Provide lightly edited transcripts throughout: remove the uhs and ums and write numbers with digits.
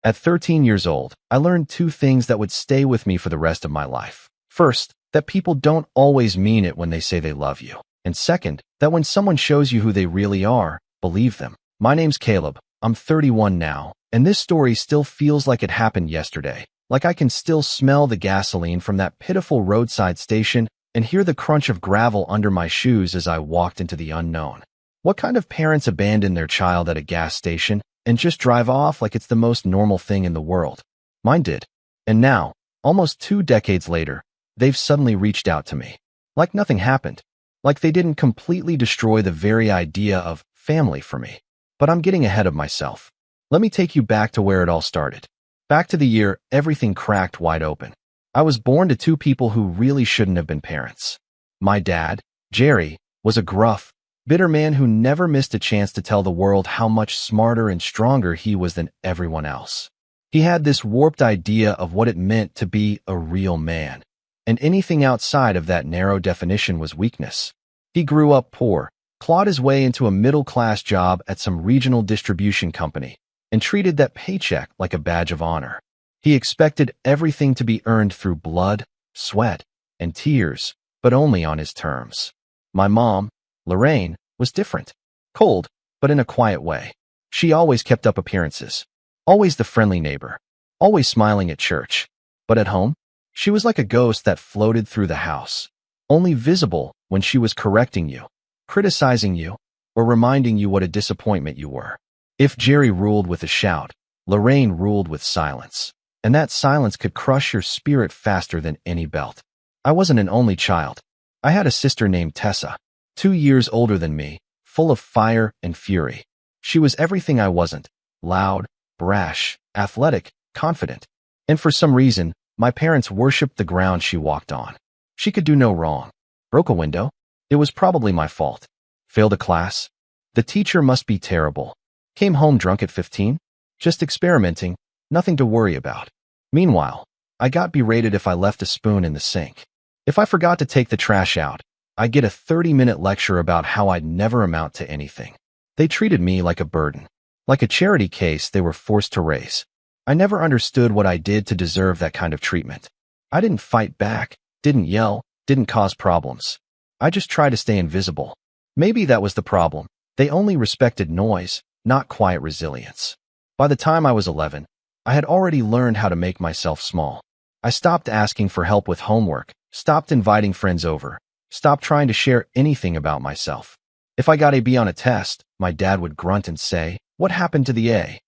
At 13 years old, I learned two things that would stay with me for the rest of my life. First, that people don't always mean it when they say they love you. And second, that when someone shows you who they really are, believe them. My name's Caleb. I'm 31 now, and this story still feels like it happened yesterday. Like I can still smell the gasoline from that pitiful roadside station and hear the crunch of gravel under my shoes as I walked into the unknown. What kind of parents abandon their child at a gas station and just drive off like it's the most normal thing in the world? Mine did. And now, almost 2 decades later, they've suddenly reached out to me. Like nothing happened. Like they didn't completely destroy the very idea of family for me. But I'm getting ahead of myself. Let me take you back to where it all started. Back to the year everything cracked wide open. I was born to two people who really shouldn't have been parents. My dad, Jerry, was a gruff, bitter man who never missed a chance to tell the world how much smarter and stronger he was than everyone else. He had this warped idea of what it meant to be a real man, and anything outside of that narrow definition was weakness. He grew up poor, clawed his way into a middle-class job at some regional distribution company, and treated that paycheck like a badge of honor. He expected everything to be earned through blood, sweat, and tears, but only on his terms. My mom, Lorraine, was different. Cold, but in a quiet way. She always kept up appearances. Always the friendly neighbor. Always smiling at church. But at home, she was like a ghost that floated through the house. Only visible when she was correcting you, criticizing you, or reminding you what a disappointment you were. If Jerry ruled with a shout, Lorraine ruled with silence. And that silence could crush your spirit faster than any belt. I wasn't an only child. I had a sister named Tessa, 2 years older than me, full of fire and fury. She was everything I wasn't: loud, brash, athletic, confident. And for some reason, my parents worshipped the ground she walked on. She could do no wrong. Broke a window? It was probably my fault. Failed a class? The teacher must be terrible. Came home drunk at 15? Just experimenting, nothing to worry about. Meanwhile, I got berated if I left a spoon in the sink. If I forgot to take the trash out, I'd get a 30-minute lecture about how I'd never amount to anything. They treated me like a burden, like a charity case they were forced to raise. I never understood what I did to deserve that kind of treatment. I didn't fight back, didn't yell, didn't cause problems. I just tried to stay invisible. Maybe that was the problem. They only respected noise, not quiet resilience. By the time I was 11, I had already learned how to make myself small. I stopped asking for help with homework, stopped inviting friends over, stopped trying to share anything about myself. If I got a B on a test, my dad would grunt and say, "What happened to the A?"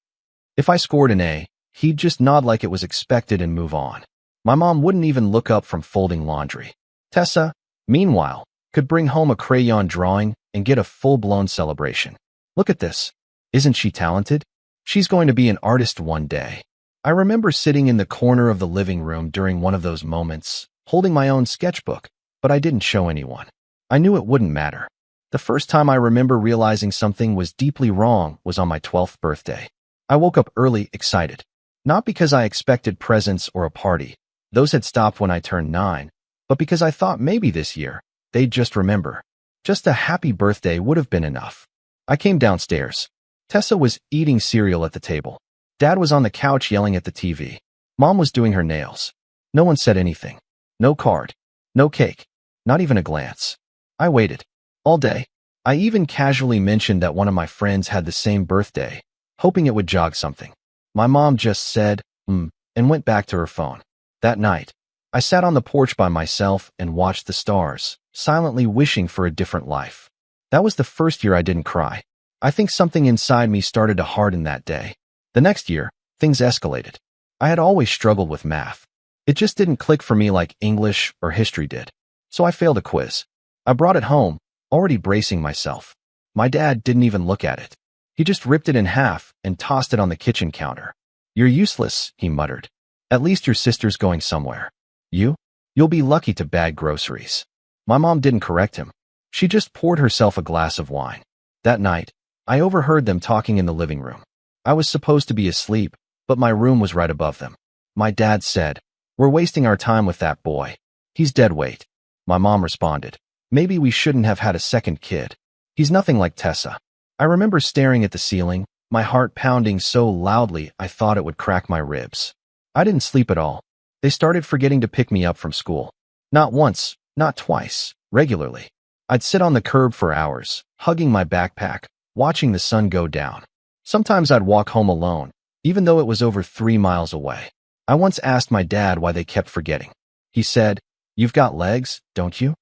If I scored an A, he'd just nod like it was expected and move on. My mom wouldn't even look up from folding laundry. Tessa, meanwhile, could bring home a crayon drawing and get a full-blown celebration. Look at this. Isn't she talented? She's going to be an artist one day. I remember sitting in the corner of the living room during one of those moments, holding my own sketchbook, but I didn't show anyone. I knew it wouldn't matter. The first time I remember realizing something was deeply wrong was on my 12th birthday. I woke up early, excited. Not because I expected presents or a party. Those had stopped when I turned 9, but because I thought maybe this year, they'd just remember. Just a happy birthday would have been enough. I came downstairs. Tessa was eating cereal at the table. Dad was on the couch yelling at the TV. Mom was doing her nails. No one said anything. No card. No cake. Not even a glance. I waited. All day. I even casually mentioned that one of my friends had the same birthday, hoping it would jog something. My mom just said, and went back to her phone. That night, I sat on the porch by myself and watched the stars, silently wishing for a different life. That was the first year I didn't cry. I think something inside me started to harden that day. The next year, things escalated. I had always struggled with math. It just didn't click for me like English or history did. So I failed a quiz. I brought it home, already bracing myself. My dad didn't even look at it. He just ripped it in half and tossed it on the kitchen counter. "You're useless," he muttered. "At least your sister's going somewhere. You'll be lucky to bag groceries." My mom didn't correct him. She just poured herself a glass of wine. That night, I overheard them talking in the living room. I was supposed to be asleep, but my room was right above them. My dad said, "We're wasting our time with that boy. He's dead weight." My mom responded, "Maybe we shouldn't have had a second kid. He's nothing like Tessa." I remember staring at the ceiling, my heart pounding so loudly I thought it would crack my ribs. I didn't sleep at all. They started forgetting to pick me up from school. Not once, not twice, regularly. I'd sit on the curb for hours, hugging my backpack, watching the sun go down. Sometimes I'd walk home alone, even though it was over 3 miles away. I once asked my dad why they kept forgetting. He said, "You've got legs, don't you?"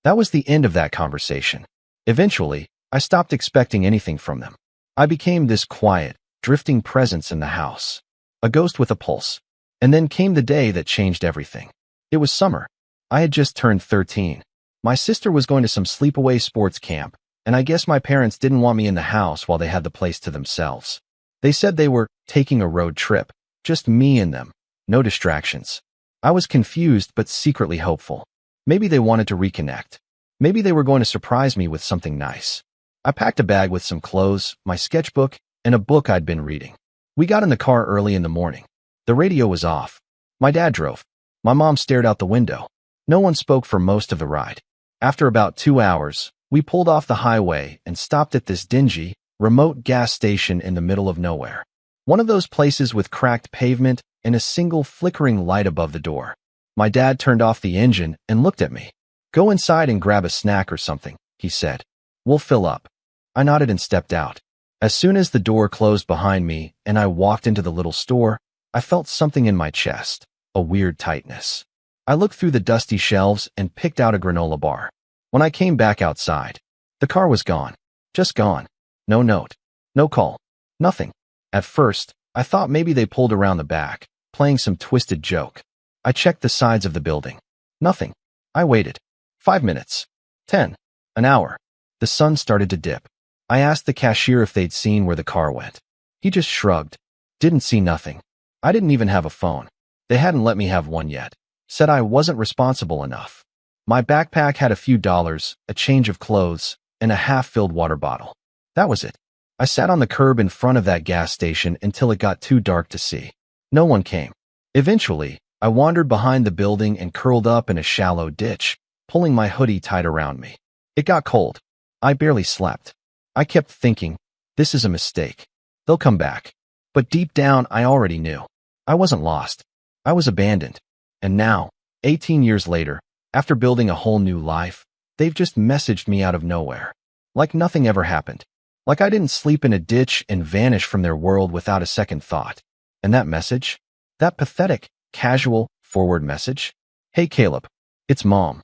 That was the end of that conversation. Eventually, I stopped expecting anything from them. I became this quiet, drifting presence in the house. A ghost with a pulse. And then came the day that changed everything. It was summer. I had just turned 13. My sister was going to some sleepaway sports camp, and I guess my parents didn't want me in the house while they had the place to themselves. They said they were taking a road trip, just me and them, no distractions. I was confused but secretly hopeful. Maybe they wanted to reconnect. Maybe they were going to surprise me with something nice. I packed a bag with some clothes, my sketchbook, and a book I'd been reading. We got in the car early in the morning. The radio was off. My dad drove. My mom stared out the window. No one spoke for most of the ride. After about 2 hours, we pulled off the highway and stopped at this dingy, remote gas station in the middle of nowhere. One of those places with cracked pavement and a single flickering light above the door. My dad turned off the engine and looked at me. "Go inside and grab a snack or something," he said. "We'll fill up." I nodded and stepped out. As soon as the door closed behind me and I walked into the little store, I felt something in my chest, a weird tightness. I looked through the dusty shelves and picked out a granola bar. When I came back outside, the car was gone. Just gone. No note. No call. Nothing. At first, I thought maybe they pulled around the back, playing some twisted joke. I checked the sides of the building. Nothing. I waited. 5 minutes. 10. An hour. The sun started to dip. I asked the cashier if they'd seen where the car went. He just shrugged. Didn't see nothing. I didn't even have a phone. They hadn't let me have one yet. Said I wasn't responsible enough. My backpack had a few dollars, a change of clothes, and a half-filled water bottle. That was it. I sat on the curb in front of that gas station until it got too dark to see. No one came. Eventually, I wandered behind the building and curled up in a shallow ditch, pulling my hoodie tight around me. It got cold. I barely slept. I kept thinking, this is a mistake. They'll come back. But deep down, I already knew. I wasn't lost. I was abandoned. And now, 18 years later, after building a whole new life, they've just messaged me out of nowhere. Like nothing ever happened. Like I didn't sleep in a ditch and vanish from their world without a second thought. And that message? That pathetic, casual, forward message? "Hey Caleb, it's Mom."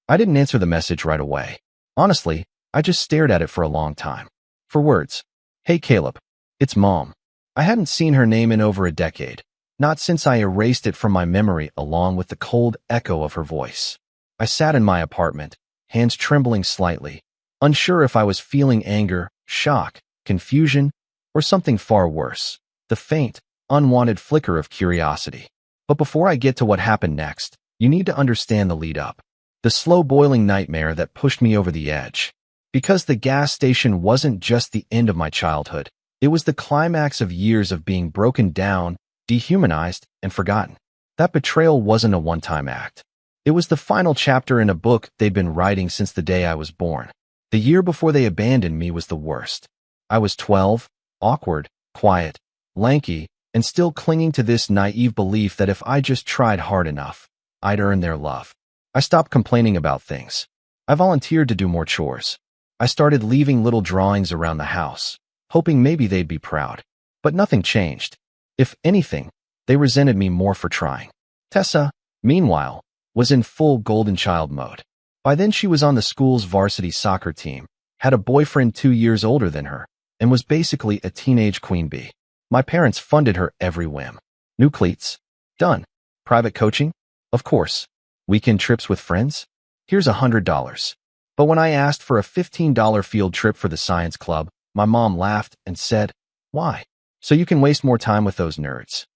I didn't answer the message right away. Honestly, I just stared at it for a long time. For words. "Hey Caleb, it's Mom." I hadn't seen her name in over a decade. Not since I erased it from my memory along with the cold echo of her voice. I sat in my apartment, hands trembling slightly, unsure if I was feeling anger, shock, confusion, or something far worse. The faint, unwanted flicker of curiosity. But before I get to what happened next, you need to understand the lead up. The slow-boiling nightmare that pushed me over the edge. Because the gas station wasn't just the end of my childhood. It was the climax of years of being broken down, dehumanized, and forgotten. That betrayal wasn't a one-time act. It was the final chapter in a book they'd been writing since the day I was born. The year before they abandoned me was the worst. I was 12, awkward, quiet, lanky, and still clinging to this naive belief that if I just tried hard enough, I'd earn their love. I stopped complaining about things. I volunteered to do more chores. I started leaving little drawings around the house, hoping maybe they'd be proud. But nothing changed. If anything, they resented me more for trying. Tessa, meanwhile, was in full golden child mode. By then she was on the school's varsity soccer team, had a boyfriend 2 years older than her, and was basically a teenage queen bee. My parents funded her every whim. New cleats? Done. Private coaching? Of course. Weekend trips with friends? Here's $100. But when I asked for a $15 field trip for the science club, my mom laughed and said, "Why? So you can waste more time with those nerds."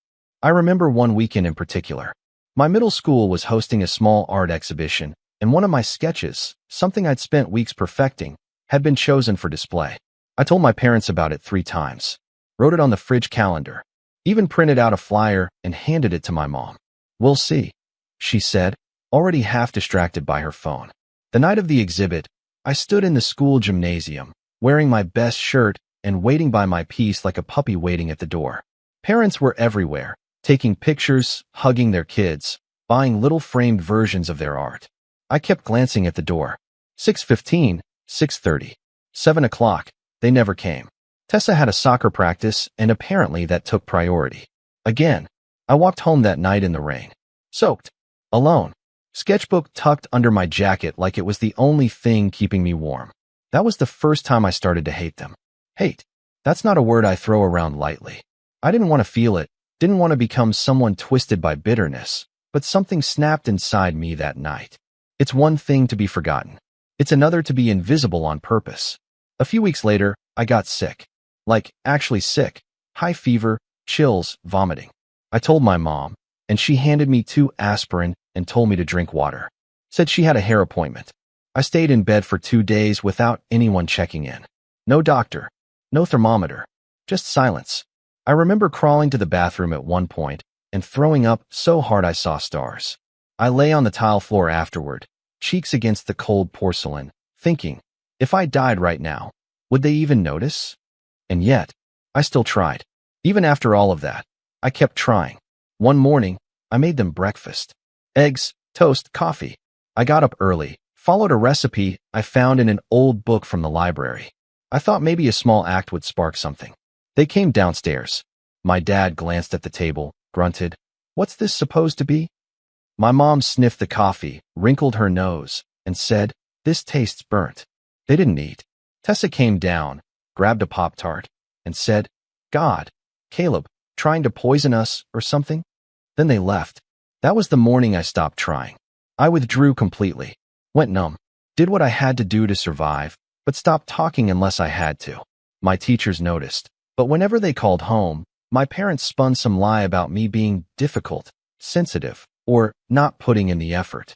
I remember one weekend in particular. My middle school was hosting a small art exhibition, and one of my sketches, something I'd spent weeks perfecting, had been chosen for display. I told my parents about it 3 times, wrote it on the fridge calendar, even printed out a flyer and handed it to my mom. "We'll see," she said, already half distracted by her phone. The night of the exhibit, I stood in the school gymnasium, wearing my best shirt and waiting by my piece like a puppy waiting at the door. Parents were everywhere, taking pictures, hugging their kids, buying little framed versions of their art. I kept glancing at the door. 6:15, 6:30, 7 o'clock. They never came. Tessa had a soccer practice, and apparently that took priority. Again, I walked home that night in the rain. Soaked. Alone. Sketchbook tucked under my jacket like it was the only thing keeping me warm. That was the first time I started to hate them. Hate. That's not a word I throw around lightly. I didn't want to feel it, didn't want to become someone twisted by bitterness, but something snapped inside me that night. It's one thing to be forgotten. It's another to be invisible on purpose. A few weeks later, I got sick. Like, actually sick. High fever, chills, vomiting. I told my mom, and she handed me 2 aspirin and told me to drink water. Said she had a hair appointment. I stayed in bed for 2 days without anyone checking in. No doctor. No thermometer. Just silence. I remember crawling to the bathroom at one point and throwing up so hard I saw stars. I lay on the tile floor afterward, cheeks against the cold porcelain, thinking, if I died right now, would they even notice? And yet, I still tried. Even after all of that, I kept trying. One morning, I made them breakfast. Eggs, toast, coffee. I got up early, followed a recipe I found in an old book from the library. I thought maybe a small act would spark something. They came downstairs. My dad glanced at the table, grunted, "What's this supposed to be?" My mom sniffed the coffee, wrinkled her nose, and said, "This tastes burnt." They didn't eat. Tessa came down, grabbed a Pop-Tart, and said, "God, Caleb, trying to poison us or something?" Then they left. That was the morning I stopped trying. I withdrew completely, went numb, did what I had to do to survive, but stopped talking unless I had to. My teachers noticed, but whenever they called home, my parents spun some lie about me being difficult, sensitive, or not putting in the effort.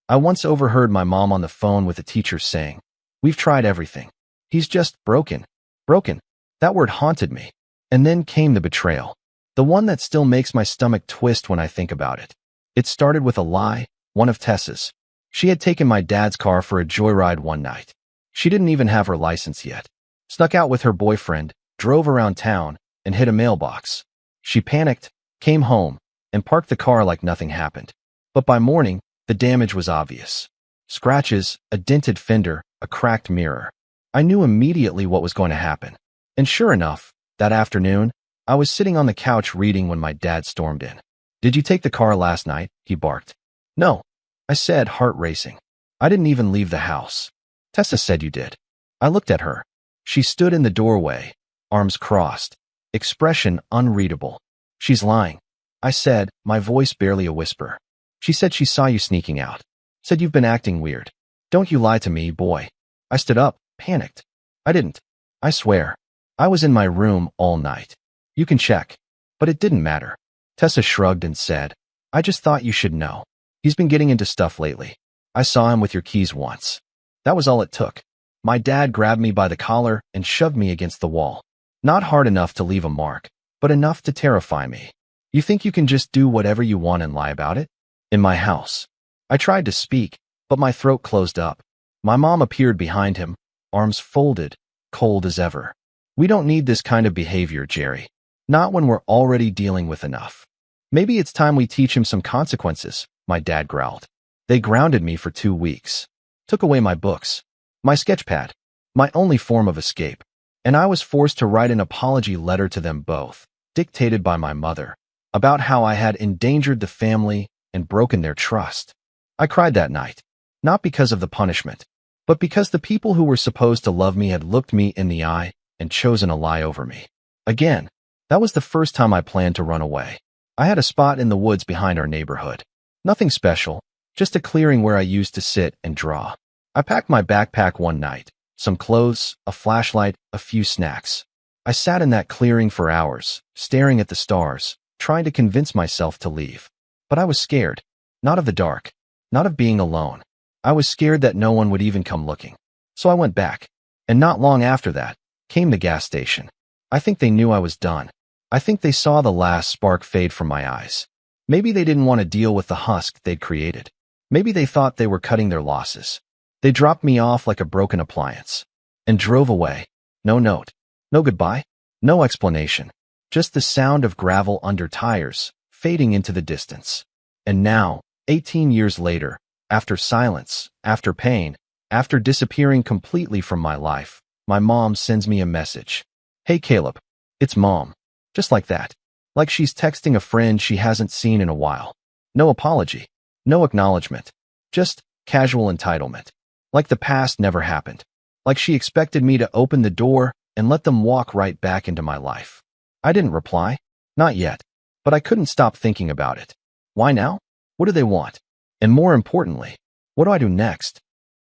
I once overheard my mom on the phone with a teacher saying, "We've tried everything. He's just broken." Broken. That word haunted me. And then came the betrayal. The one that still makes my stomach twist when I think about it. It started with a lie, one of Tessa's. She had taken my dad's car for a joyride one night. She didn't even have her license yet. Snuck out with her boyfriend, drove around town, and hit a mailbox. She panicked, came home, and parked the car like nothing happened. But by morning, the damage was obvious. Scratches, a dented fender, a cracked mirror. I knew immediately what was going to happen. And sure enough, that afternoon, I was sitting on the couch reading when my dad stormed in. "Did you take the car last night?" he barked. "No," I said, heart racing. "I didn't even leave the house." "Tessa said you did." I looked at her. She stood in the doorway, arms crossed, expression unreadable. "She's lying," I said, my voice barely a whisper. "She said she saw you sneaking out. Said you've been acting weird. Don't you lie to me, boy." I stood up, panicked. I didn't. I swear. I was in my room all night. You can check. But it didn't matter. Tessa shrugged and said, "I just thought you should know. He's been getting into stuff lately. I saw him with your keys once." That was all it took. My dad grabbed me by the collar and shoved me against the wall. Not hard enough to leave a mark, but enough to terrify me. "You think you can just do whatever you want and lie about it?" In my house. I tried to speak, but my throat closed up. My mom appeared behind him, arms folded, cold as ever. "We don't need this kind of behavior, Jerry. Not when we're already dealing with enough. Maybe it's time we teach him some consequences," my dad growled. They grounded me for 2 weeks. Took away my books, my sketchpad, my only form of escape. And I was forced to write an apology letter to them both, dictated by my mother, about how I had endangered the family and broken their trust. I cried that night, not because of the punishment, but because the people who were supposed to love me had looked me in the eye and chosen a lie over me. Again, that was the first time I planned to run away. I had a spot in the woods behind our neighborhood. Nothing special, just a clearing where I used to sit and draw. I packed my backpack one night, some clothes, a flashlight, a few snacks. I sat in that clearing for hours, staring at the stars, trying to convince myself to leave. But I was scared. Not of the dark. Not of being alone. I was scared that no one would even come looking. So I went back. And not long after that, came the gas station. I think they knew I was done. I think they saw the last spark fade from my eyes. Maybe they didn't want to deal with the husk they'd created. Maybe they thought they were cutting their losses. They dropped me off like a broken appliance. And drove away. No note. No goodbye, no explanation. Just the sound of gravel under tires, fading into the distance. And now, 18 years later, after silence, after pain, after disappearing completely from my life, my mom sends me a message. Hey Caleb, it's Mom. Just like that. Like she's texting a friend she hasn't seen in a while. No apology. No acknowledgement. Just casual entitlement. Like the past never happened. Like she expected me to open the door and let them walk right back into my life. I didn't reply. Not yet. But I couldn't stop thinking about it. Why now? What do they want? And more importantly, what do I do next?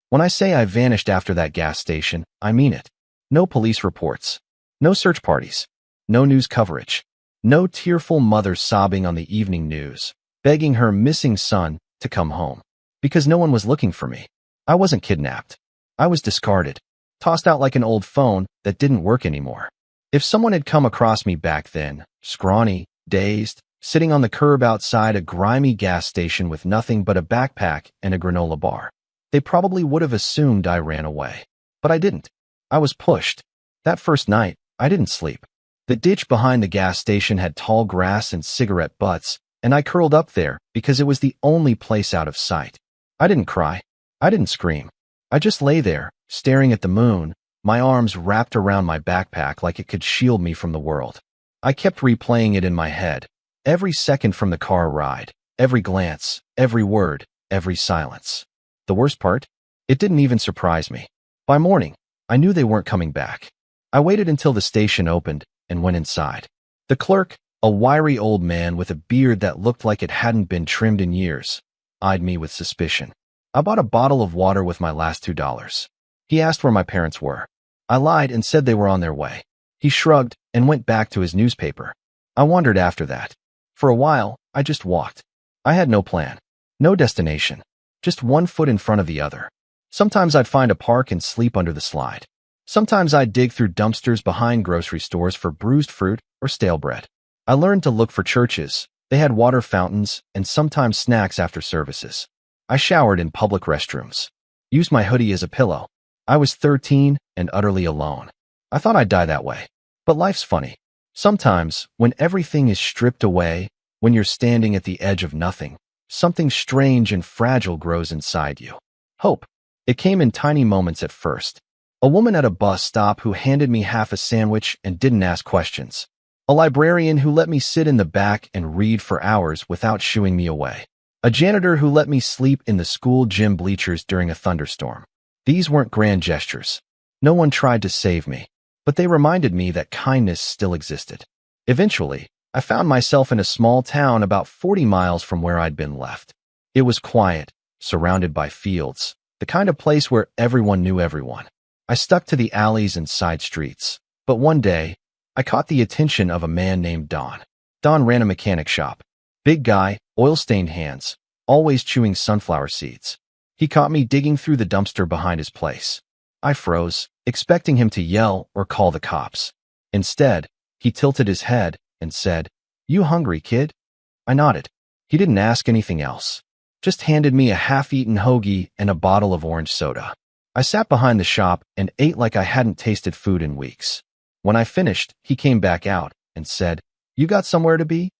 When I say I vanished after that gas station, I mean it. No police reports. No search parties. No news coverage. No tearful mother sobbing on the evening news, begging her missing son to come home. Because no one was looking for me. I wasn't kidnapped. I was discarded. Tossed out like an old phone that didn't work anymore. If someone had come across me back then, scrawny, dazed, sitting on the curb outside a grimy gas station with nothing but a backpack and a granola bar, they probably would have assumed I ran away. But I didn't. I was pushed. That first night, I didn't sleep. The ditch behind the gas station had tall grass and cigarette butts, and I curled up there because it was the only place out of sight. I didn't cry. I didn't scream. I just lay there, staring at the moon, my arms wrapped around my backpack like it could shield me from the world. I kept replaying it in my head. Every second from the car ride, every glance, every word, every silence. The worst part? It didn't even surprise me. By morning, I knew they weren't coming back. I waited until the station opened and went inside. The clerk, a wiry old man with a beard that looked like it hadn't been trimmed in years, eyed me with suspicion. I bought a bottle of water with my last $2. He asked where my parents were. I lied and said they were on their way. He shrugged and went back to his newspaper. I wondered after that. For a while, I just walked. I had no plan, no destination, just one foot in front of the other. Sometimes I'd find a park and sleep under the slide. Sometimes I'd dig through dumpsters behind grocery stores for bruised fruit or stale bread. I learned to look for churches. They had water fountains and sometimes snacks after services. I showered in public restrooms. Used my hoodie as a pillow. I was 13 and utterly alone. I thought I'd die that way. But life's funny. Sometimes, when everything is stripped away, when you're standing at the edge of nothing, something strange and fragile grows inside you. Hope. It came in tiny moments at first. A woman at a bus stop who handed me half a sandwich and didn't ask questions. A librarian who let me sit in the back and read for hours without shooing me away. A janitor who let me sleep in the school gym bleachers during a thunderstorm. These weren't grand gestures. No one tried to save me, but they reminded me that kindness still existed. Eventually, I found myself in a small town about 40 miles from where I'd been left. It was quiet, surrounded by fields, the kind of place where everyone knew everyone. I stuck to the alleys and side streets, but one day, I caught the attention of a man named Don. Don ran a mechanic shop. Big guy, oil-stained hands, always chewing sunflower seeds. He caught me digging through the dumpster behind his place. I froze, expecting him to yell or call the cops. Instead, he tilted his head and said, "You hungry, kid?" I nodded. He didn't ask anything else. Just handed me a half-eaten hoagie and a bottle of orange soda. I sat behind the shop and ate like I hadn't tasted food in weeks. When I finished, he came back out and said, "You got somewhere to be?"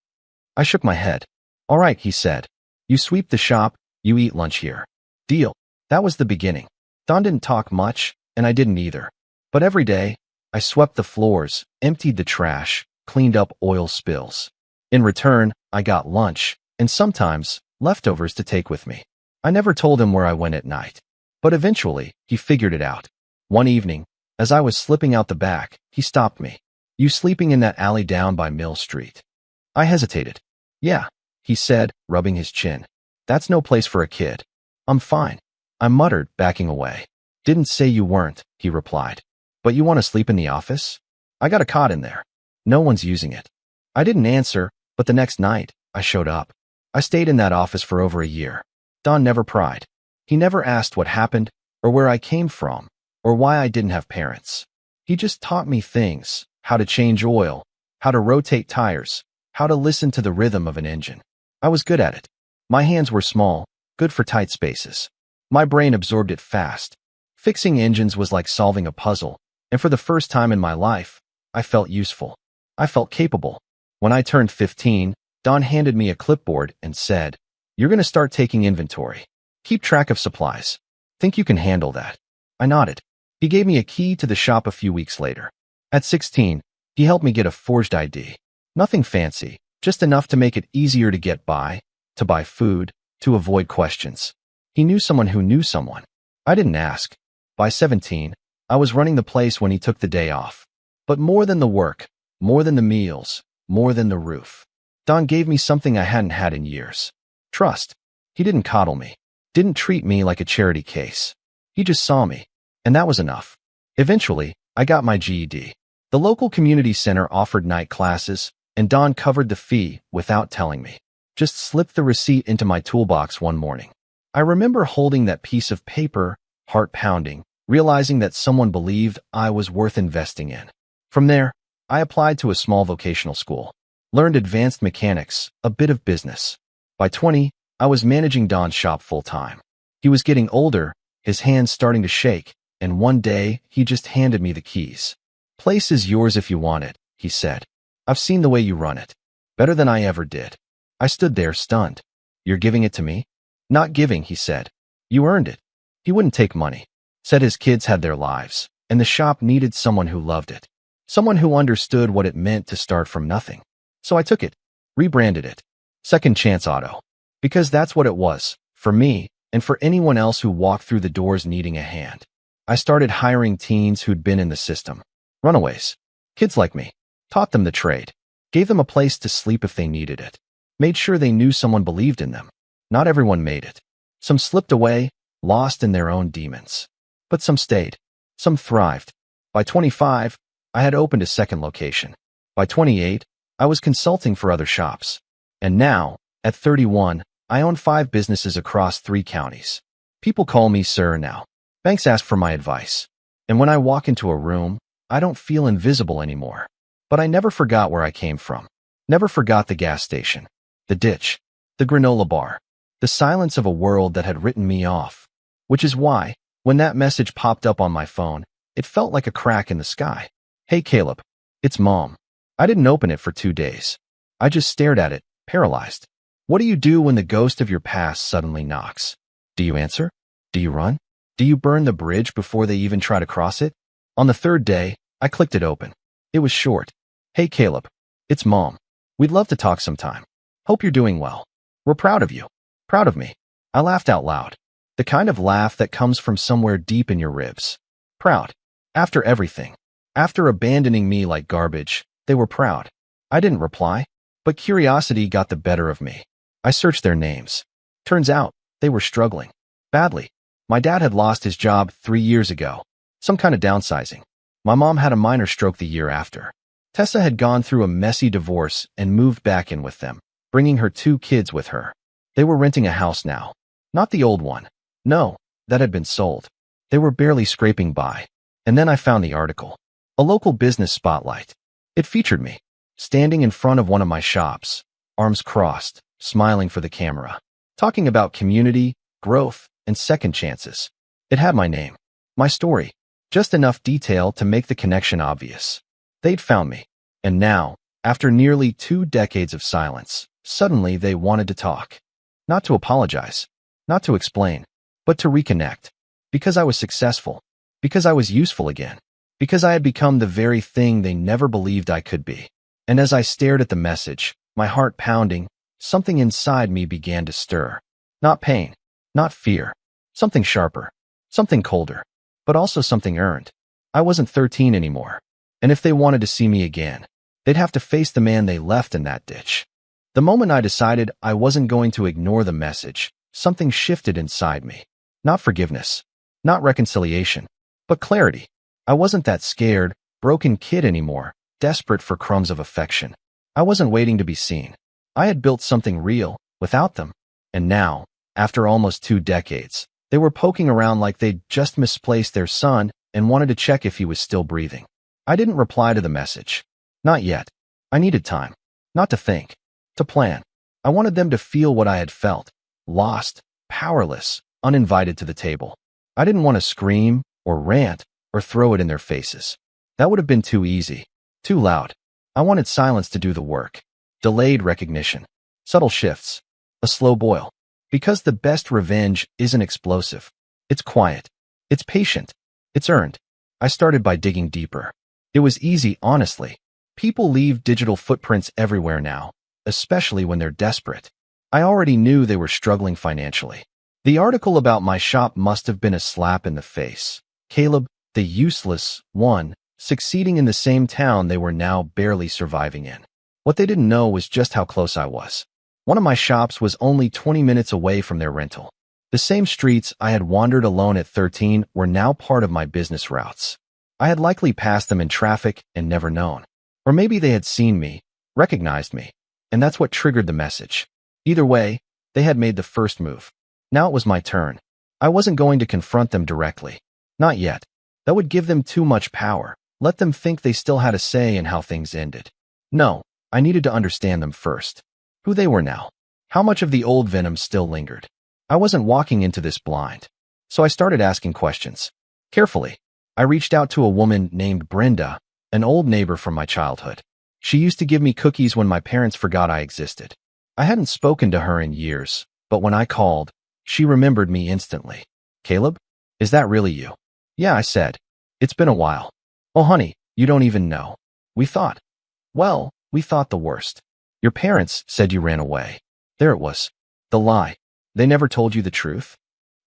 I shook my head. "All right," he said. "You sweep the shop, you eat lunch here. Deal." That was the beginning. Don didn't talk much, and I didn't either. But every day, I swept the floors, emptied the trash, cleaned up oil spills. In return, I got lunch, and sometimes leftovers to take with me. I never told him where I went at night. But eventually, he figured it out. One evening, as I was slipping out the back, he stopped me. "You sleeping in that alley down by Mill Street?" I hesitated. "Yeah," he said, rubbing his chin. "That's no place for a kid." "I'm fine," I muttered, backing away. "Didn't say you weren't," he replied. "But you want to sleep in the office? I got a cot in there. No one's using it." I didn't answer, but the next night, I showed up. I stayed in that office for over a year. Don never pried. He never asked what happened, or where I came from, or why I didn't have parents. He just taught me things: how to change oil, how to rotate tires, how to listen to the rhythm of an engine. I was good at it. My hands were small, good for tight spaces. My brain absorbed it fast. Fixing engines was like solving a puzzle, and for the first time in my life, I felt useful. I felt capable. When I turned 15, Don handed me a clipboard and said, "You're going to start taking inventory. Keep track of supplies. Think you can handle that?" I nodded. He gave me a key to the shop a few weeks later. At 16, he helped me get a forged ID. Nothing fancy, just enough to make it easier to get by, to buy food, to avoid questions. He knew someone who knew someone. I didn't ask. By 17, I was running the place when he took the day off. But more than the work, more than the meals, more than the roof, Don gave me something I hadn't had in years. Trust. He didn't coddle me, didn't treat me like a charity case. He just saw me, and that was enough. Eventually, I got my GED. The local community center offered night classes, and Don covered the fee without telling me. Just slipped the receipt into my toolbox one morning. I remember holding that piece of paper, heart pounding, realizing that someone believed I was worth investing in. From there, I applied to a small vocational school, learned advanced mechanics, a bit of business. By 20, I was managing Don's shop full-time. He was getting older, his hands starting to shake, and one day, he just handed me the keys. "Place is yours if you want it," he said. "I've seen the way you run it. Better than I ever did." I stood there stunned. "You're giving it to me?" "Not giving," he said. "You earned it." He wouldn't take money. Said his kids had their lives, and the shop needed someone who loved it. Someone who understood what it meant to start from nothing. So I took it, rebranded it. Second Chance Auto. Because that's what it was, for me, and for anyone else who walked through the doors needing a hand. I started hiring teens who'd been in the system. Runaways. Kids like me. Taught them the trade. Gave them a place to sleep if they needed it. Made sure they knew someone believed in them. Not everyone made it. Some slipped away, lost in their own demons. But some stayed. Some thrived. By 25, I had opened a second location. By 28, I was consulting for other shops. And now, at 31, I own 5 businesses across 3 counties. People call me sir now. Banks ask for my advice. And when I walk into a room, I don't feel invisible anymore. But I never forgot where I came from. Never forgot the gas station, the ditch, the granola bar, the silence of a world that had written me off. Which is why, when that message popped up on my phone, it felt like a crack in the sky. "Hey Caleb, it's Mom." I didn't open it for 2 days. I just stared at it, paralyzed. What do you do when the ghost of your past suddenly knocks? Do you answer? Do you run? Do you burn the bridge before they even try to cross it? On the 3rd day, I clicked it open. It was short. "Hey Caleb, it's Mom. We'd love to talk sometime. Hope you're doing well. We're proud of you." Proud of me. I laughed out loud. The kind of laugh that comes from somewhere deep in your ribs. Proud. After everything. After abandoning me like garbage, they were proud. I didn't reply, but curiosity got the better of me. I searched their names. Turns out, they were struggling. Badly. My dad had lost his job 3 years ago. Some kind of downsizing. My mom had a minor stroke the year after. Tessa had gone through a messy divorce and moved back in with them, bringing her 2 kids with her. They were renting a house now. Not the old one. No, that had been sold. They were barely scraping by. And then I found the article. A local business spotlight. It featured me, standing in front of one of my shops, arms crossed, smiling for the camera, talking about community, growth, and second chances. It had my name, my story, just enough detail to make the connection obvious. They'd found me. And now, after nearly 2 decades of silence, suddenly they wanted to talk. Not to apologize, not to explain, but to reconnect. Because I was successful. Because I was useful again. Because I had become the very thing they never believed I could be. And as I stared at the message, my heart pounding, something inside me began to stir. Not pain, not fear. Something sharper, something colder, but also something earned. I wasn't 13 anymore. And if they wanted to see me again, they'd have to face the man they left in that ditch. The moment I decided I wasn't going to ignore the message, something shifted inside me. Not forgiveness, not reconciliation, but clarity. I wasn't that scared, broken kid anymore, desperate for crumbs of affection. I wasn't waiting to be seen. I had built something real, without them. And now, after almost 2 decades, they were poking around like they'd just misplaced their son and wanted to check if he was still breathing. I didn't reply to the message. Not yet. I needed time. Not to think. To plan. I wanted them to feel what I had felt. Lost, powerless, uninvited to the table. I didn't want to scream, or rant, or throw it in their faces. That would have been too easy. Too loud. I wanted silence to do the work. Delayed recognition. Subtle shifts. A slow boil. Because the best revenge isn't explosive. It's quiet. It's patient. It's earned. I started by digging deeper. It was easy, honestly. People leave digital footprints everywhere now, especially when they're desperate. I already knew they were struggling financially. The article about my shop must have been a slap in the face. Caleb, the useless one, succeeding in the same town they were now barely surviving in. What they didn't know was just how close I was. One of my shops was only 20 minutes away from their rental. The same streets I had wandered alone at 13 were now part of my business routes. I had likely passed them in traffic and never known. Or maybe they had seen me, recognized me, and that's what triggered the message. Either way, they had made the first move. Now it was my turn. I wasn't going to confront them directly. Not yet. That would give them too much power. Let them think they still had a say in how things ended. No, I needed to understand them first. Who they were now. How much of the old venom still lingered. I wasn't walking into this blind. So I started asking questions. Carefully. I reached out to a woman named Brenda, an old neighbor from my childhood. She used to give me cookies when my parents forgot I existed. I hadn't spoken to her in years, but when I called, she remembered me instantly. Caleb? Is that really you? Yeah, I said. It's been a while. Oh, honey, you don't even know. We thought the worst. Your parents said you ran away. There it was. The lie. They never told you the truth?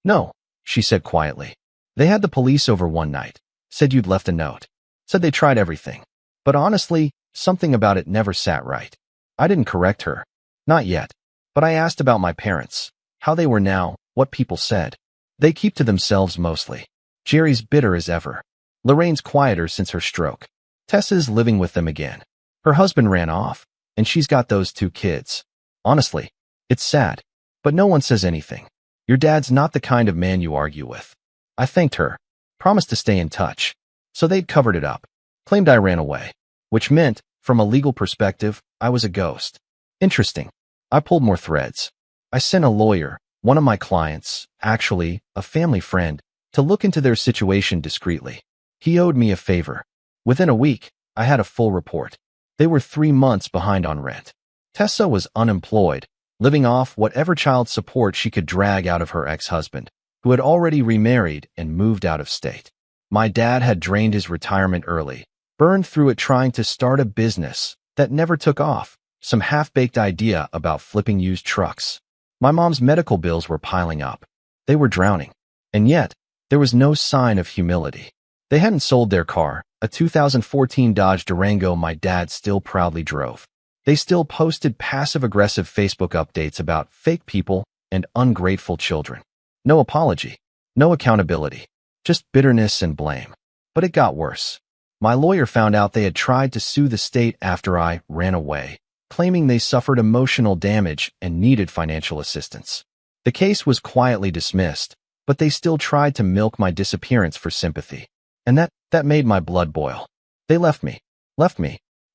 No, she said quietly. They had the police over one night. Said you'd left a note. Said they tried everything. But honestly, something about it never sat right. I didn't correct her. Not yet. But I asked about my parents. How they were now, what people said. They keep to themselves mostly. Jerry's bitter as ever. Lorraine's quieter since her stroke. Tessa's living with them again. Her husband ran off, and she's got those 2 kids. Honestly, it's sad. But no one says anything. Your dad's not the kind of man you argue with. I thanked her. Promised to stay in touch. So they'd covered it up. Claimed I ran away. Which meant, from a legal perspective, I was a ghost. Interesting. I pulled more threads. I sent a lawyer, one of my clients, actually, a family friend, to look into their situation discreetly. He owed me a favor. Within a week, I had a full report. They were 3 months behind on rent. Tessa was unemployed, living off whatever child support she could drag out of her ex-husband, who had already remarried and moved out of state. My dad had drained his retirement early, burned through it trying to start a business that never took off, some half-baked idea about flipping used trucks. My mom's medical bills were piling up. They were drowning. And yet, there was no sign of humility. They hadn't sold their car, a 2014 Dodge Durango my dad still proudly drove. They still posted passive-aggressive Facebook updates about fake people and ungrateful children. No apology. No accountability. Just bitterness and blame. But it got worse. My lawyer found out they had tried to sue the state after I ran away, claiming they suffered emotional damage and needed financial assistance. The case was quietly dismissed, but they still tried to milk my disappearance for sympathy. And that made my blood boil. They left me,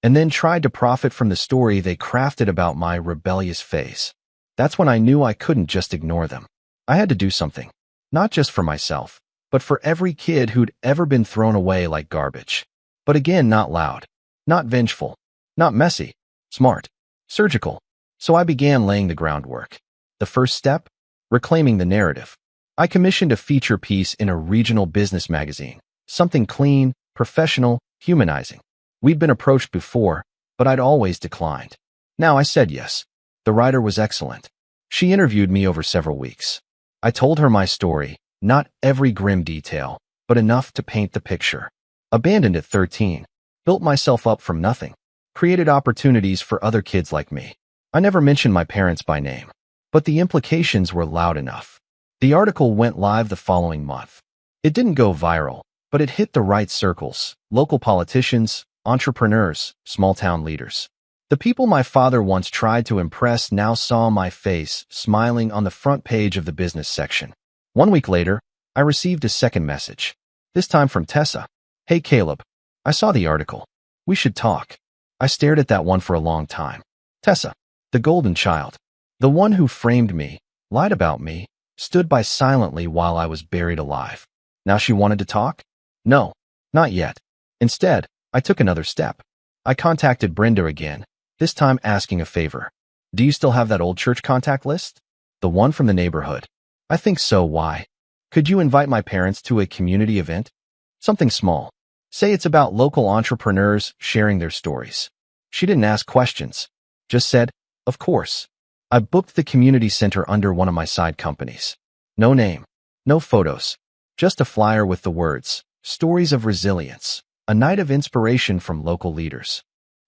and then tried to profit from the story they crafted about my rebellious phase. That's when I knew I couldn't just ignore them. I had to do something, not just for myself, but for every kid who'd ever been thrown away like garbage. But again, not loud, not vengeful, not messy, smart, surgical. So I began laying the groundwork. The first step? Reclaiming the narrative. I commissioned a feature piece in a regional business magazine. Something clean, professional, humanizing. We'd been approached before, but I'd always declined. Now I said yes. The writer was excellent. She interviewed me over several weeks. I told her my story, not every grim detail, but enough to paint the picture. Abandoned at 13. Built myself up from nothing. Created opportunities for other kids like me. I never mentioned my parents by name, but the implications were loud enough. The article went live the following month. It didn't go viral, but it hit the right circles, local politicians, entrepreneurs, small-town leaders. The people my father once tried to impress now saw my face smiling on the front page of the business section. 1 week later, I received a second message, this time from Tessa. Hey Caleb, I saw the article. We should talk. I stared at that one for a long time. Tessa, the golden child, the one who framed me, lied about me, stood by silently while I was buried alive. Now she wanted to talk? No, not yet. Instead, I took another step. I contacted Brenda again, this time asking a favor. Do you still have that old church contact list? The one from the neighborhood. I think so. Why? Could you invite my parents to a community event? Something small. Say it's about local entrepreneurs sharing their stories. She didn't ask questions. Just said, of course. I booked the community center under one of my side companies. No name. No photos. Just a flyer with the words, Stories of Resilience, a night of inspiration from local leaders.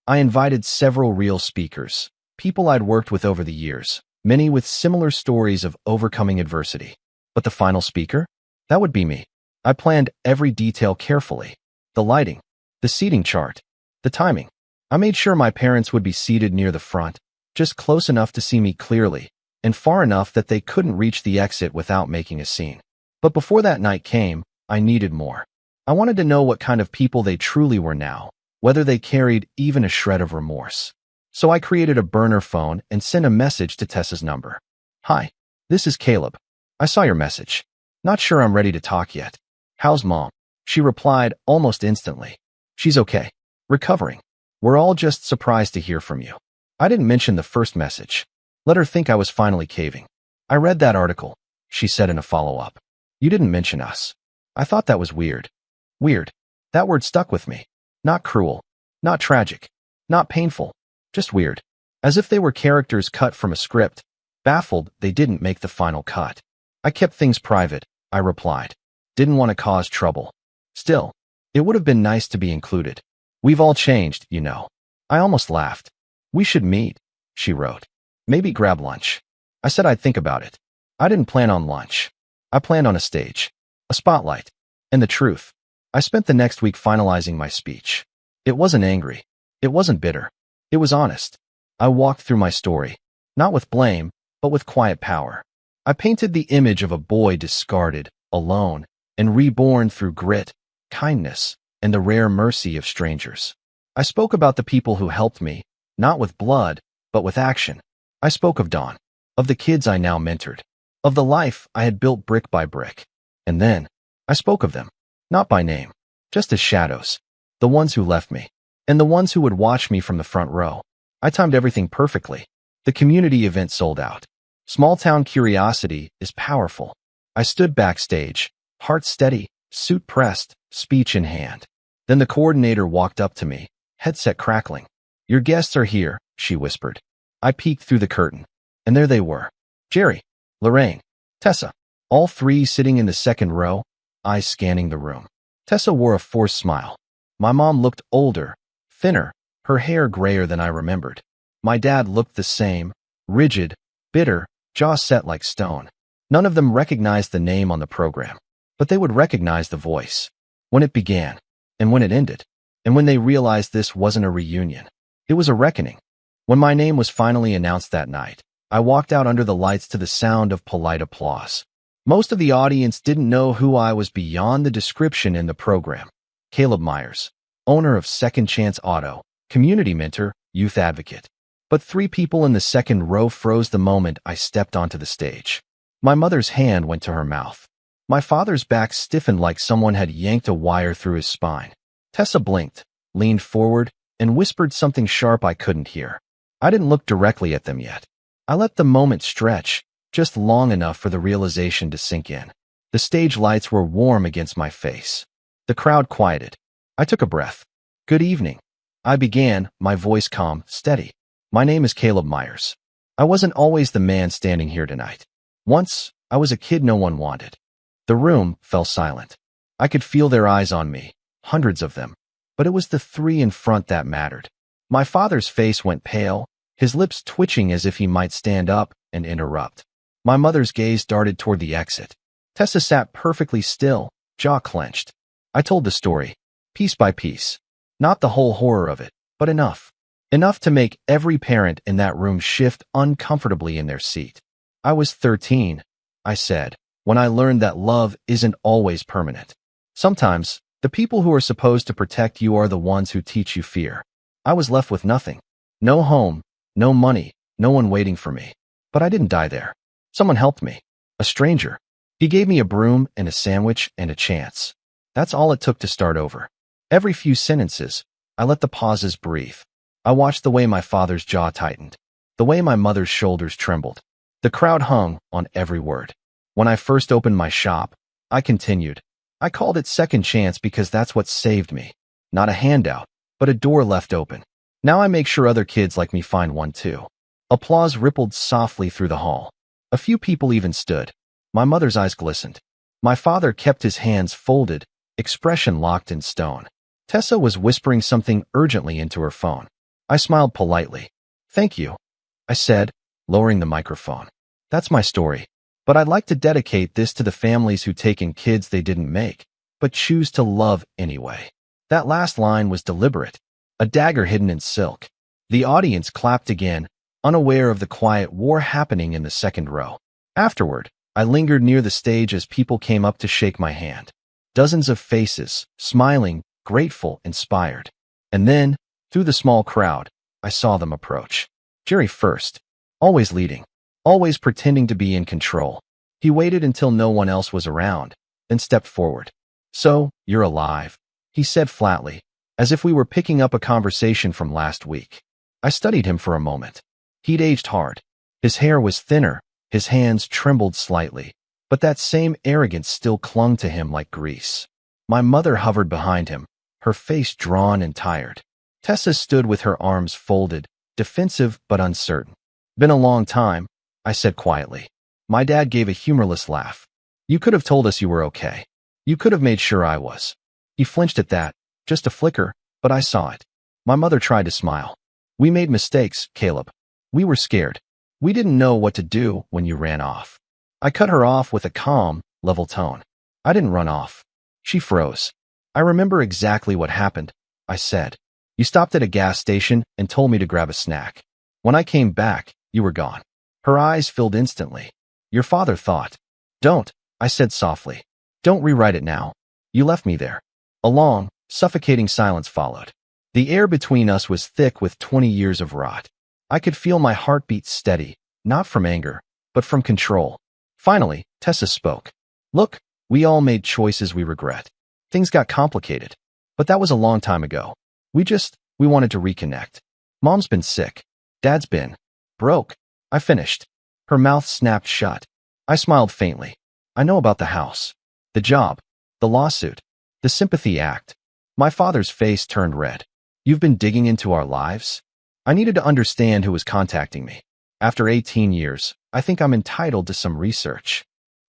I invited several real speakers, people I'd worked with over the years, many with similar stories of overcoming adversity. But the final speaker? That would be me. I planned every detail carefully. The lighting, the seating chart, the timing. I made sure my parents would be seated near the front, just close enough to see me clearly, and far enough that they couldn't reach the exit without making a scene. But before that night came, I needed more. I wanted to know what kind of people they truly were now, whether they carried even a shred of remorse. So I created a burner phone and sent a message to Tessa's number. Hi, this is Caleb. I saw your message. Not sure I'm ready to talk yet. How's Mom? She replied almost instantly. She's okay. Recovering. We're all just surprised to hear from you. I didn't mention the first message. Let her think I was finally caving. I read that article, she said in a follow-up. You didn't mention us. I thought that was weird. Weird. That word stuck with me. Not cruel. Not tragic. Not painful. Just weird. As if they were characters cut from a script. Baffled, they didn't make the final cut. I kept things private, I replied. Didn't want to cause trouble. Still, it would have been nice to be included. We've all changed, you know. I almost laughed. We should meet, she wrote. Maybe grab lunch. I said I'd think about it. I didn't plan on lunch. I planned on a stage, a spotlight, and the truth. I spent the next week finalizing my speech. It wasn't angry. It wasn't bitter. It was honest. I walked through my story, not with blame, but with quiet power. I painted the image of a boy discarded, alone, and reborn through grit, kindness, and the rare mercy of strangers. I spoke about the people who helped me, not with blood, but with action. I spoke of Dawn, of the kids I now mentored, of the life I had built brick by brick. And then, I spoke of them, not by name, just as shadows, the ones who left me, and the ones who would watch me from the front row. I timed everything perfectly. The community event sold out. Small-town curiosity is powerful. I stood backstage, heart steady, suit pressed, speech in hand. Then the coordinator walked up to me, headset crackling. Your guests are here, she whispered. I peeked through the curtain, and there they were. Jerry, Lorraine, Tessa, all three sitting in the second row, eyes scanning the room. Tessa wore a forced smile. My mom looked older, thinner, her hair grayer than I remembered. My dad looked the same, rigid, bitter, jaw set like stone. None of them recognized the name on the program, but they would recognize the voice. When it began, and when it ended, and when they realized this wasn't a reunion. It was a reckoning. When my name was finally announced that night, I walked out under the lights to the sound of polite applause. Most of the audience didn't know who I was beyond the description in the program. Caleb Myers, owner of Second Chance Auto, community mentor, youth advocate. But three people in the second row froze the moment I stepped onto the stage. My mother's hand went to her mouth. My father's back stiffened like someone had yanked a wire through his spine. Tessa blinked, leaned forward, and whispered something sharp I couldn't hear. I didn't look directly at them yet. I let the moment stretch, just long enough for the realization to sink in. The stage lights were warm against my face. The crowd quieted. I took a breath. Good evening. I began, my voice calm, steady. My name is Caleb Myers. I wasn't always the man standing here tonight. Once, I was a kid no one wanted. The room fell silent. I could feel their eyes on me, hundreds of them. But it was the three in front that mattered. My father's face went pale, his lips twitching as if he might stand up and interrupt. My mother's gaze darted toward the exit. Tessa sat perfectly still, jaw clenched. I told the story, piece by piece. Not the whole horror of it, but enough. Enough to make every parent in that room shift uncomfortably in their seat. I was 13, I said, when I learned that love isn't always permanent. Sometimes, the people who are supposed to protect you are the ones who teach you fear. I was left with nothing. No home, no money, no one waiting for me. But I didn't die there. Someone helped me. A stranger. He gave me a broom and a sandwich and a chance. That's all it took to start over. Every few sentences, I let the pauses breathe. I watched the way my father's jaw tightened, the way my mother's shoulders trembled. The crowd hung on every word. When I first opened my shop, I continued. I called it second chance because that's what saved me. Not a handout, but a door left open. Now I make sure other kids like me find one too. Applause rippled softly through the hall. A few people even stood. My mother's eyes glistened. My father kept his hands folded, expression locked in stone. Tessa was whispering something urgently into her phone. I smiled politely. Thank you, I said, lowering the microphone. That's my story. But I'd like to dedicate this to the families who take in kids they didn't make, but choose to love anyway. That last line was deliberate, a dagger hidden in silk. The audience clapped again, unaware of the quiet war happening in the second row. Afterward, I lingered near the stage as people came up to shake my hand. Dozens of faces, smiling, grateful, inspired. And then, through the small crowd, I saw them approach. Jerry first, always leading, always pretending to be in control. He waited until no one else was around, then stepped forward. So, you're alive, he said flatly, as if we were picking up a conversation from last week. I studied him for a moment. He'd aged hard. His hair was thinner, his hands trembled slightly, but that same arrogance still clung to him like grease. My mother hovered behind him, her face drawn and tired. Tessa stood with her arms folded, defensive but uncertain. Been a long time, I said quietly. My dad gave a humorless laugh. You could have told us you were okay. You could have made sure I was. He flinched at that, just a flicker, but I saw it. My mother tried to smile. We made mistakes, Caleb. We were scared. We didn't know what to do when you ran off. I cut her off with a calm, level tone. I didn't run off. She froze. I remember exactly what happened, I said. You stopped at a gas station and told me to grab a snack. When I came back, you were gone. Her eyes filled instantly. Your father thought. Don't, I said softly. Don't rewrite it now. You left me there. A long, suffocating silence followed. The air between us was thick with 20 years of rot. I could feel my heartbeat steady, not from anger, but from control. Finally, Tessa spoke. Look, we all made choices we regret. Things got complicated. But that was a long time ago. We wanted to reconnect. Mom's been sick. Dad's been broke. I finished. Her mouth snapped shut. I smiled faintly. I know about the house, the job, the lawsuit, the sympathy act. My father's face turned red. You've been digging into our lives? I needed to understand who was contacting me. After 18 years, I think I'm entitled to some research.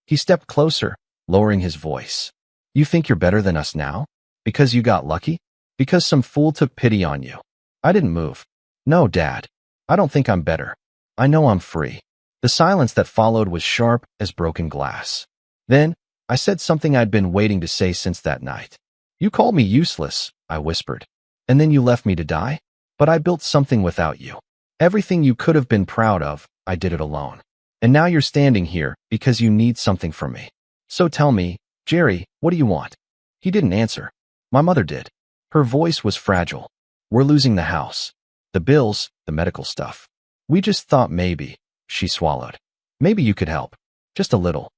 He stepped closer, lowering his voice. You think you're better than us now? Because you got lucky? Because some fool took pity on you? I didn't move. No, Dad. I don't think I'm better. I know I'm free. The silence that followed was sharp as broken glass. Then, I said something I'd been waiting to say since that night. You called me useless, I whispered. And then you left me to die? But I built something without you. Everything you could have been proud of, I did it alone. And now you're standing here because you need something from me. So tell me, Jerry, what do you want? He didn't answer. My mother did. Her voice was fragile. We're losing the house. The bills, the medical stuff. We just thought maybe, she swallowed. Maybe you could help. Just a little.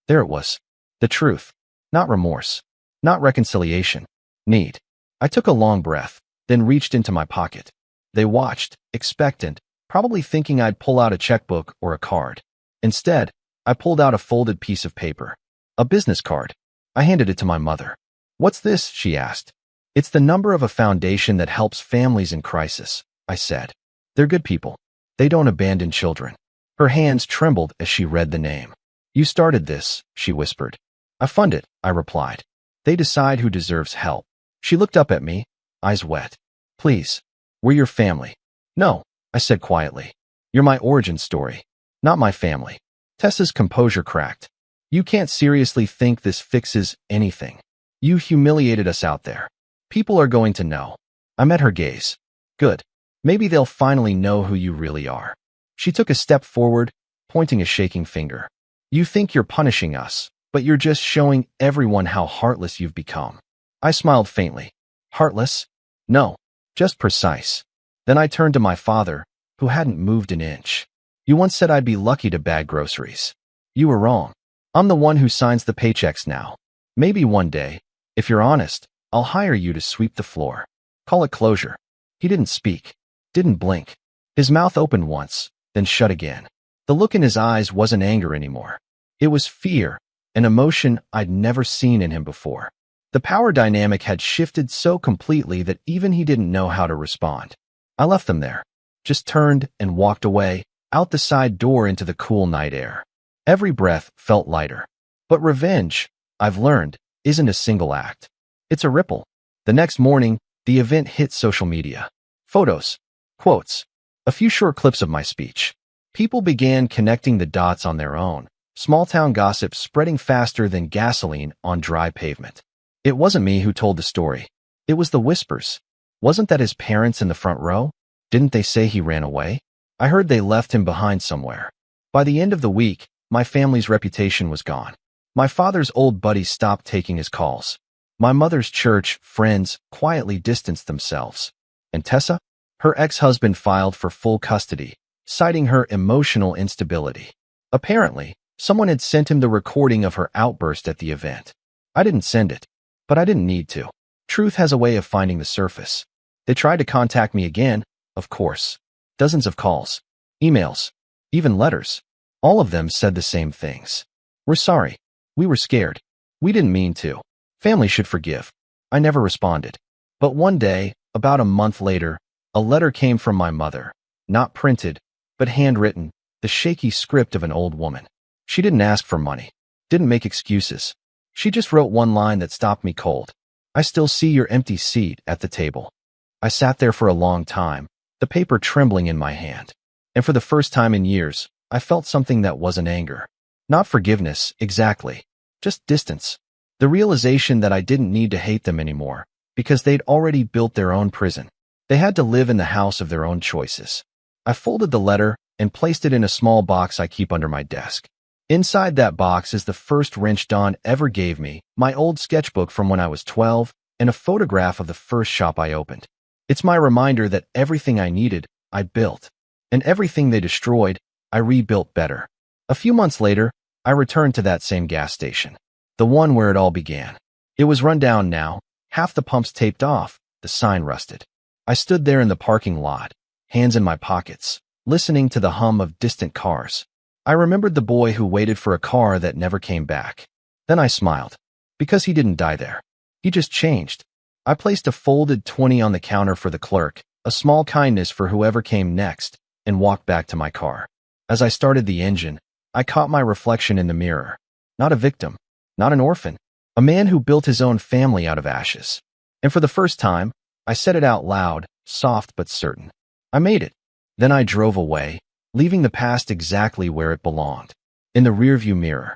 There it was. The truth. Not remorse. Not reconciliation. Need. I took a long breath, then reached into my pocket. They watched, expectant, probably thinking I'd pull out a checkbook or a card. Instead, I pulled out a folded piece of paper. A business card. I handed it to my mother. What's this? She asked. It's the number of a foundation that helps families in crisis, I said. They're good people. They don't abandon children. Her hands trembled as she read the name. You started this, she whispered. I fund it, I replied. They decide who deserves help. She looked up at me, eyes wet. Please. We're your family. No, I said quietly. You're my origin story, not my family. Tessa's composure cracked. You can't seriously think this fixes anything. You humiliated us out there. People are going to know. I met her gaze. Good. Maybe they'll finally know who you really are. She took a step forward, pointing a shaking finger. You think you're punishing us, but you're just showing everyone how heartless you've become. I smiled faintly. Heartless? No, just precise. Then I turned to my father, who hadn't moved an inch. You once said I'd be lucky to bag groceries. You were wrong. I'm the one who signs the paychecks now. Maybe one day, if you're honest, I'll hire you to sweep the floor. Call it closure. He didn't speak, didn't blink. His mouth opened once, then shut again. The look in his eyes wasn't anger anymore. It was fear, an emotion I'd never seen in him before. The power dynamic had shifted so completely that even he didn't know how to respond. I left them there, just turned and walked away, out the side door into the cool night air. Every breath felt lighter. But revenge, I've learned, isn't a single act. It's a ripple. The next morning, the event hit social media. Photos, quotes, a few short clips of my speech. People began connecting the dots on their own, small-town gossip spreading faster than gasoline on dry pavement. It wasn't me who told the story. It was the whispers. Wasn't that his parents in the front row? Didn't they say he ran away? I heard they left him behind somewhere. By the end of the week, my family's reputation was gone. My father's old buddies stopped taking his calls. My mother's church friends quietly distanced themselves. And Tessa? Her ex-husband filed for full custody, citing her emotional instability. Apparently, someone had sent him the recording of her outburst at the event. I didn't send it, but I didn't need to. Truth has a way of finding the surface. They tried to contact me again, of course. Dozens of calls, emails, even letters. All of them said the same things. We're sorry. We were scared. We didn't mean to. Family should forgive. I never responded. But one day, about a month later, a letter came from my mother. Not printed, but handwritten, the shaky script of an old woman. She didn't ask for money. Didn't make excuses. She just wrote one line that stopped me cold. I still see your empty seat at the table. I sat there for a long time, the paper trembling in my hand. And for the first time in years, I felt something that wasn't anger. Not forgiveness, exactly. Just distance. The realization that I didn't need to hate them anymore, because they'd already built their own prison. They had to live in the house of their own choices. I folded the letter and placed it in a small box I keep under my desk. Inside that box is the first wrench Don ever gave me, my old sketchbook from when I was 12, and a photograph of the first shop I opened. It's my reminder that everything I needed, I built. And everything they destroyed, I rebuilt better. A few months later, I returned to that same gas station. The one where it all began. It was run down now, half the pumps taped off, the sign rusted. I stood there in the parking lot, hands in my pockets, listening to the hum of distant cars. I remembered the boy who waited for a car that never came back. Then I smiled. Because he didn't die there. He just changed. I placed a folded 20 on the counter for the clerk, a small kindness for whoever came next, and walked back to my car. As I started the engine, I caught my reflection in the mirror. Not a victim. Not an orphan. A man who built his own family out of ashes. And for the first time, I said it out loud, soft but certain. I made it. Then I drove away, leaving the past exactly where it belonged. In the rearview mirror.